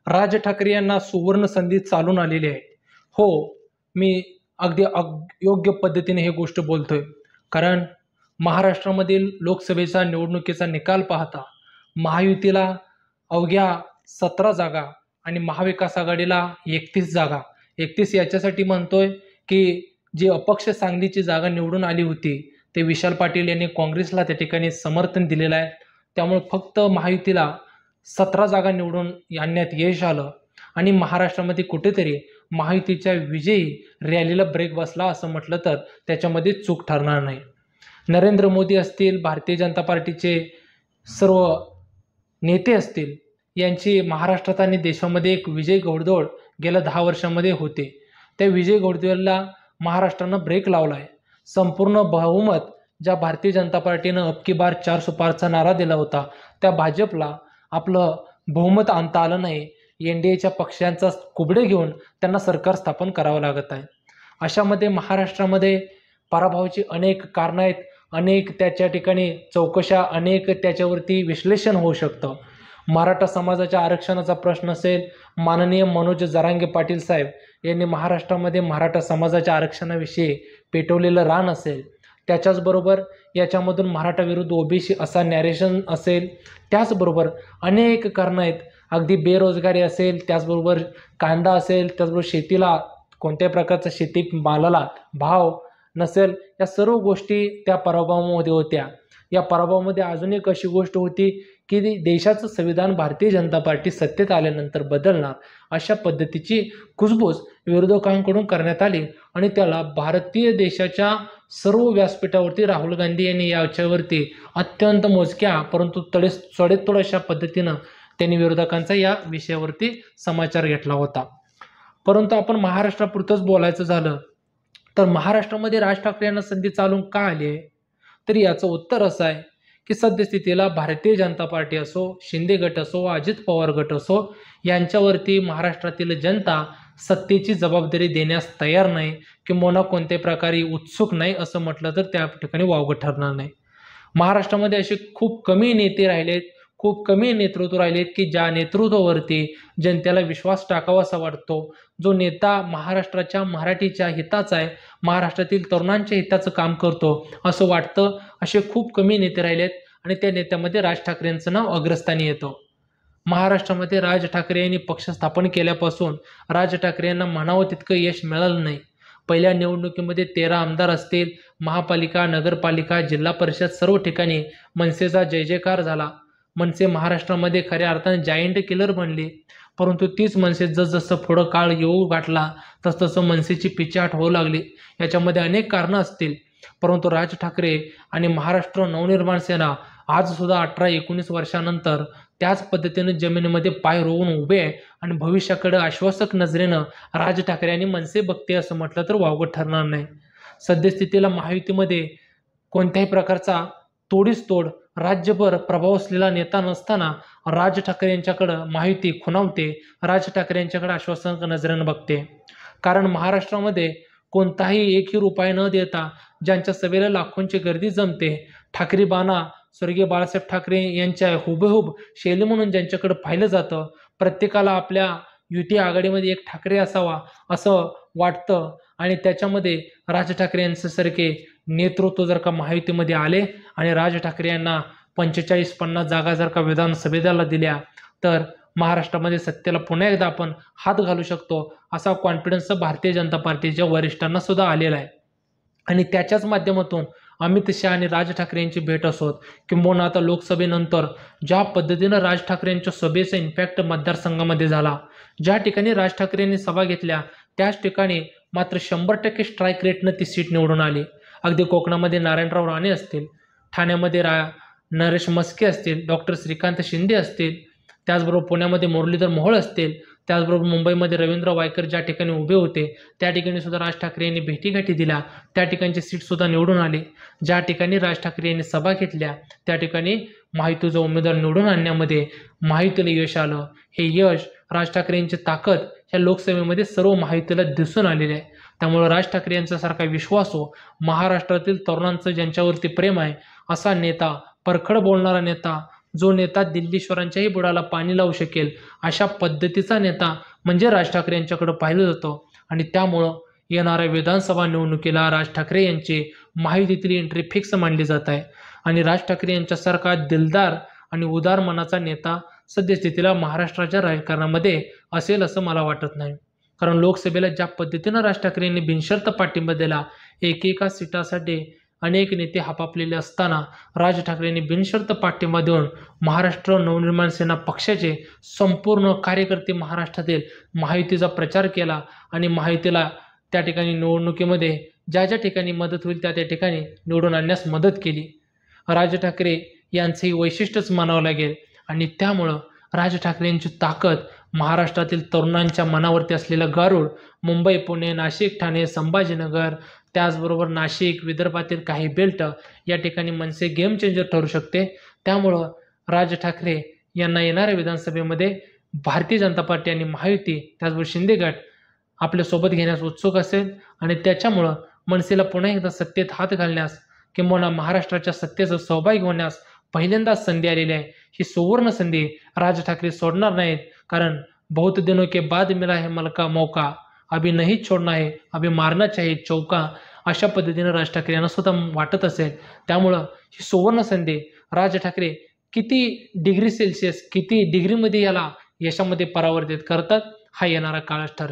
राज ठाकरे यांना सुवर्ण संधी चालून आलेली आहे. हो, मी अगदी योग्य पद्धतीने ही गोष्ट बोलतोय. कारण महाराष्ट्रामधील लोकसभेचा निवडणुकीचा निकाल पाहता महायुतीला अवघ्या 17 जागा आणि महाविकास आघाडीला 31 जागा. 31 याच्यासाठी म्हणतोय की जी अपक्ष सांगलीची जागा निवडून आली होती ते विशाल पाटील यांनी काँग्रेसला त्या ठिकाणी समर्थन दिलेलं आहे. त्यामुळे फक्त महायुतीला 17 जागा निवडून आणण्यात यश आलं आणि महाराष्ट्रामध्ये कुठेतरी महायुतीच्या विजयी रॅलीला ब्रेक बसला असं म्हटलं तर त्याच्यामध्ये चूक ठरणार नाही. नरेंद्र मोदी असतील, भारतीय जनता पार्टीचे सर्व नेते असतील, यांची महाराष्ट्रात आणि देशामध्ये एक विजय घोडदौड गेल्या 10 वर्षांमध्ये होते. त्या विजय घोडदौडला महाराष्ट्रानं ब्रेक लावला आहे. संपूर्ण बहुमत ज्या भारतीय जनता पार्टीनं अब की बार 400 पारचा नारा दिला होता त्या भाजपला आपलं बहुमत आणता आलं नाही. NDAच्या पक्षांचा कुबडे घेऊन त्यांना सरकार स्थापन करावं लागत आहे. अशामध्ये महाराष्ट्रामध्ये पराभवाची अनेक कारणं आहेत, अनेक त्याच्या ठिकाणी चौकशा, अनेक त्याच्यावरती विश्लेषण होऊ शकतं. मराठा समाजाच्या आरक्षणाचा प्रश्न असेल, माननीय मनोज जरांगे पाटील साहेब यांनी महाराष्ट्रामध्ये मराठा समाजाच्या आरक्षणाविषयी पेटवलेलं रान असेल, त्याच्याचबरोबर याच्यामधून मराठा विरुद्ध OBC असा नॅरेशन असेल, त्याचबरोबर अनेक कारणं आहेत. अगदी बेरोजगारी असेल, त्याचबरोबर कांदा असेल, त्याचबरोबर शेतीला कोणत्याही प्रकारचा शेती मालाला भाव नसेल, या सर्व गोष्टी त्या पराभवामध्ये होत्या. या पराभवामध्ये अजून एक अशी गोष्ट होती की देशाचं संविधान भारतीय जनता पार्टी सत्तेत आल्यानंतर बदलणार अशा पद्धतीची कुजबूज विरोधकांकडून करण्यात आली आणि त्याला भारतीय देशाच्या सर्व व्यासपीठावरती राहुल गांधी यांनी याच्यावरती अत्यंत मोजक्या परंतु सडेतोड अशा पद्धतीनं त्यांनी विरोधकांचा या विषयावरती समाचार घेतला होता. परंतु आपण महाराष्ट्रापुरतंच बोलायचं झालं तर महाराष्ट्रामध्ये राज ठाकरे यांना संधी चालून का आली आहे, तर याचं उत्तर असं आहे की सद्यस्थितीला भारतीय जनता पार्टी असो, शिंदे गट असो, अजित पवार गट असो, यांच्यावरती महाराष्ट्रातील जनता सत्तेची जबाबदारी देण्यास तयार नाही किंवा कोणत्याही प्रकारे उत्सुक नाही असं म्हटलं तर त्या ठिकाणी वावगं ठरणार नाही. महाराष्ट्रामध्ये असे खूप कमी नेते राहिलेत, खूप कमी नेतृत्व राहिलेत की ज्या नेतृत्वावरती जनतेला विश्वास टाकावासा वाटतो, जो नेता महाराष्ट्राच्या मराठीच्या हिताचा आहे, महाराष्ट्रातील तरुणांच्या हिताचं काम करतो असं वाटतं. असे खूप कमी नेते राहिलेत आणि त्या नेत्यामध्ये राज ठाकरेंचं नाव अग्रस्थानी येतं. महाराष्ट्रामध्ये राज ठाकरे यांनी पक्ष स्थापन केल्यापासून राज ठाकरे यांना म्हणावं तितकं यश मिळालं नाही. पहिल्या निवडणुकीमध्ये 13 आमदार असतील, महापालिका, नगरपालिका, जिल्हा परिषद सर्व ठिकाणी मनसेचा जय जयकार झाला. मनसे महाराष्ट्रामध्ये खऱ्या अर्थाने जायंट किलर बनली. परंतु तीच मनसे जसजसं पुढं काळ येऊ गाठला तसतसं मनसेची पिछेहाट होऊ लागली. याच्यामध्ये अनेक कारणं असतील, परंतु राज ठाकरे आणि महाराष्ट्र नवनिर्माण सेना आज सुद्धा 18-19 वर्षानंतर त्याच पद्धतीने जमिनीमध्ये पाय रोवून उभे आहे आणि भविष्याकडे आश्वासक नजरेनं राज ठाकरे आणि मनसे बघते असं म्हटलं तर वावगं ठरणार नाही. सद्यस्थितीला महायुतीमध्ये कोणत्याही प्रकारचा तोडीस-तोड राज्यभर प्रभाव असलेला नेता नसताना राज ठाकरे यांच्याकडं महायुती खुणावते, राज ठाकरे यांच्याकडे आश्वासक नजरेनं बघते. कारण महाराष्ट्रामध्ये कोणताही एकही रुपया न देता ज्यांच्या सभेला लाखोंची गर्दी जमते, ठाकरे बाणा स्वर्गीय बाळासाहेब ठाकरे यांच्या हुबेहूब शैली म्हणून ज्यांच्याकडे पाहिलं जातं, प्रत्येकाला आपल्या युती आघाडीमध्ये एक ठाकरे असावा असं वाटतं आणि त्याच्यामध्ये राज ठाकरे यांच्यासारखे नेतृत्व जर का महायुतीमध्ये आले आणि राज ठाकरे यांना 45-50 जागा जर का विधानसभेला दिल्या तर महाराष्ट्रामध्ये सत्तेला पुन्हा एकदा आपण हात घालू शकतो असा कॉन्फिडन्स भारतीय जनता पार्टीच्या वरिष्ठांना सुद्धा आलेला आहे. आणि त्याच्याच माध्यमातून अमित शहा आणि राज ठाकरे यांची भेट असोत किंबहुना आता लोकसभेनंतर ज्या पद्धतीनं राज ठाकरे यांच्या सभेचा इम्पॅक्ट मतदारसंघामध्ये झाला, ज्या ठिकाणी राज ठाकरे यांनी सभा घेतल्या त्याच ठिकाणी मात्र 100% स्ट्राईक रेटनं ती सीट निवडून आली. अगदी कोकणामध्ये नारायणराव राणे असतील, ठाण्यामध्ये नरेश मस्के असतील, डॉक्टर श्रीकांत शिंदे असतील, त्याचबरोबर पुण्यामध्ये मुरलीधर मोहोळ असतील, त्याचबरोबर मुंबईमध्ये रवींद्र वायकर ज्या ठिकाणी उभे होते त्या ठिकाणी सुद्धा राज ठाकरे यांनी भेटीगाठी दिल्या, त्या ठिकाणची सीटसुद्धा निवडून आली. ज्या ठिकाणी राज ठाकरे यांनी सभा घेतल्या त्या ठिकाणी महायुतीचा उमेदवार निवडून आणण्यामध्ये महायुतीला यश आलं. हे यश राज ठाकरे यांची ताकद ह्या लोकसभेमध्ये सर्व महायुतीला दिसून आलेली आहे. त्यामुळे राज ठाकरे यांच्यासारखा विश्वासू महाराष्ट्रातील तरुणांचं ज्यांच्यावरती प्रेम आहे असा नेता, परखड बोलणारा नेता, जो नेता दिल्लीश्वरांच्याही बुडाला पाणी लावू शकेल अशा पद्धतीचा नेता म्हणजे राज ठाकरे यांच्याकडे पाहिलं जातं. आणि त्यामुळं येणाऱ्या विधानसभा निवडणुकीला राज ठाकरे यांची महायुतीतली एंट्री फिक्स मानली जात आहे. आणि राज ठाकरे यांच्यासारखा दिलदार आणि उदार मनाचा नेता सद्यस्थितीला महाराष्ट्राच्या राजकारणामध्ये असेल असं मला वाटत नाही. कारण लोकसभेला ज्या पद्धतीनं राज ठाकरे यांनी बिनशर्त पाठिंबा दिला, एकेका सीटासाठी अनेक नेते हापापलेले असताना राज ठाकरेंनी बिनशर्त पाठिंबा देऊन महाराष्ट्र नवनिर्माण सेना पक्षाचे संपूर्ण कार्यकर्ते महाराष्ट्रातील महायुतीचा प्रचार केला आणि महायुतीला त्या ठिकाणी निवडणुकीमध्ये ज्या ज्या ठिकाणी मदत होईल त्या त्या ठिकाणी निवडून आणण्यास मदत केली. राज ठाकरे यांचंही वैशिष्ट्यच मानावं लागेल. आणि त्यामुळं राज ठाकरे यांची ताकद महाराष्ट्रातील तरुणांच्या मनावरती असलेलं गारूड मुंबई, पुणे, नाशिक, ठाणे, संभाजीनगर, त्याचबरोबर नाशिक, विदर्भातील काही बेल्ट या ठिकाणी मनसे गेम चेंजर ठरू शकते. त्यामुळं राज ठाकरे यांना येणाऱ्या विधानसभेमध्ये भारतीय जनता पार्टी आणि महायुती त्याचबरोबर शिंदे गट आपल्यासोबत घेण्यास उत्सुक असेल. आणि त्याच्यामुळं मनसेला पुन्हा एकदा सत्तेत हात घालण्यास किंवा महाराष्ट्राच्या सत्तेचं सहभागी होण्यास पहिल्यांदाच संधी आलेली आहे. ही सुवर्ण संधी राज ठाकरे सोडणार नाहीत. कारण बहुत दिनों के बाद मिला है मलका मौका, अभी नहीं छोड़ना है, अभी मारना चाहिए चौका, अशा पद्धतीने राज ठाकरे यांना सुद्धा वाटत असेल. त्यामुळं ही सुवर्ण संधी राज ठाकरे किती डिग्री सेल्सिअस किती डिग्रीमध्ये याला यशामध्ये परावर्तित करतात हा येणारा काळच ठरेल.